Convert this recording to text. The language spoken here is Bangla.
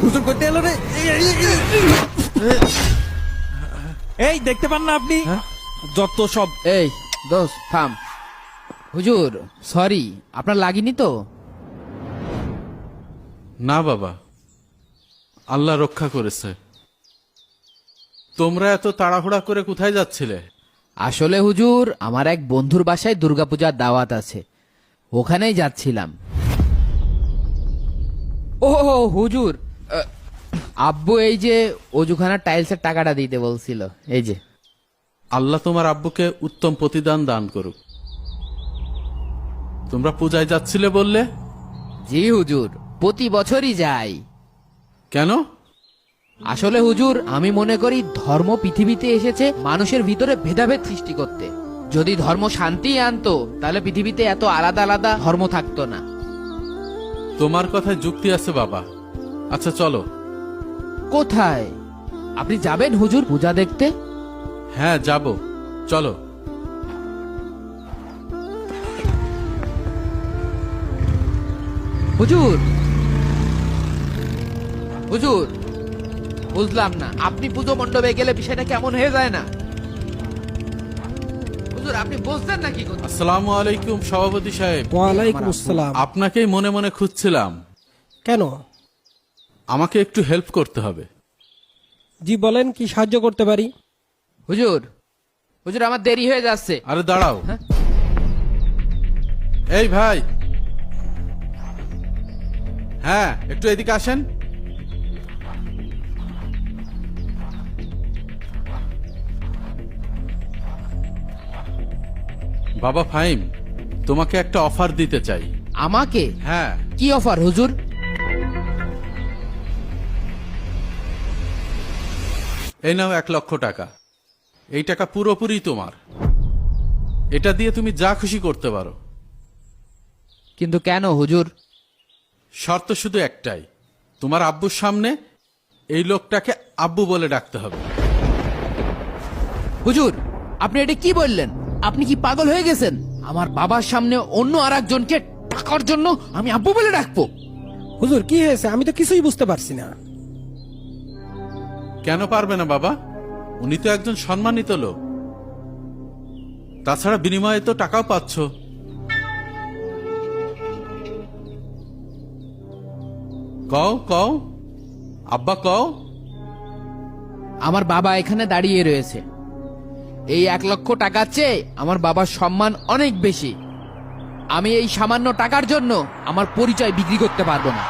হুজুর করতে এলো রে। এই দেখতে পান না আপনি যত সব। এই দোস্ত থাম। হুজুর সরি, আপনার লাগেনি তো? না বাবা, আল্লাহ রক্ষা করেছে। তোমরা এত তাড়াহুড়া করে কোথায় যাচ্ছিলে? আসলে হুজুর, আমার এক বন্ধুর বাসায় দুর্গাপূজার দাওয়াত আছে, ওখানেই যাচ্ছিলাম। ও হুজুর, আব্বু এই যে অজুখানার টাইলসের টাকাটা দিতে বলছিল, এই যে। আল্লাহ তোমার আব্বুকে উত্তম প্রতিদান দান করুক। তোমরা পূজায় যাচ্ছিলে বললে? জি হুজুর, প্রতি বছরই যাই। কেন? আসলে হুজুর, আমি মনে করি ধর্ম পৃথিবীতে এসেছে মানুষের ভিতরে ভেদাভেদ সৃষ্টি করতে। যদি ধর্ম শান্তি আনতো তাহলে পৃথিবীতে এত আলাদা আলাদা ধর্ম থাকতো না। তোমার কথায় যুক্তি আছে বাবা। আচ্ছা চলো। কোথায়? আপনি যাবেন হুজুর পূজা দেখতে? হ্যাঁ যাব, চলো। হুজুর, হুজুর, বুঝলাম না, আপনি পুজো মণ্ডপে গেলে বিষয়টা কেমন হয়ে যায় না? হুজুর আপনি বুঝতেন না কি কথা? আসসালামু আলাইকুম সভাপতি সাহেব। ওয়ালাইকুম আসসালাম। আপনাকেই মনে মনে খুঁজছিলাম। কেন? আমাকে একটু হেল্প করতে হবে। জি বলেন, কি সাহায্য করতে পারি? হুজুর, হুজুর আমার দেরি হয়ে যাচ্ছে। আরে দাঁড়াও। হ্যাঁ? এই ভাই, হ্যাঁ একটু এদিকে আসেন। বাবা ফাহিম, তোমাকে একটা অফার দিতে চাই। আমাকে? হ্যাঁ, কি অফার হুজুর? এই নাও 1,00,000 টাকা। এই টাকা পুরোপুরি তোমার। এটা দিয়ে তুমি যা খুশি করতে পারো। কিন্তু কেন হুজুর? শর্ত শুধু একটাই, তোমার আব্বুর সামনে এই লোকটাকে আব্বু বলে ডাকতে হবে। হুজুর আপনি এটা কি বললেন? আপনি কি পাগল হয়ে গেছেন? আমার বাবার সামনে অন্য আর একজনকে টাকার জন্য আমি আব্বু বলে ডাকবো? হুজুর কি হয়েছে? আমি তো কিছুই বুঝতে পারছি না। কেন পারবে না বাবা? উনি তো একজন সম্মানিত লোক। তাছাড়া বিনিময়ে তো টাকাও পাচ্ছ। কও কও, আব্বা কও। আমার বাবা এখানে দাঁড়িয়ে রয়েছে। এই 1,00,000 টাকার চেয়ে আমার বাবার সম্মান অনেক বেশি। আমি এই সামান্য টাকার জন্য আমার পরিচয় বিক্রি করতে পারবো না।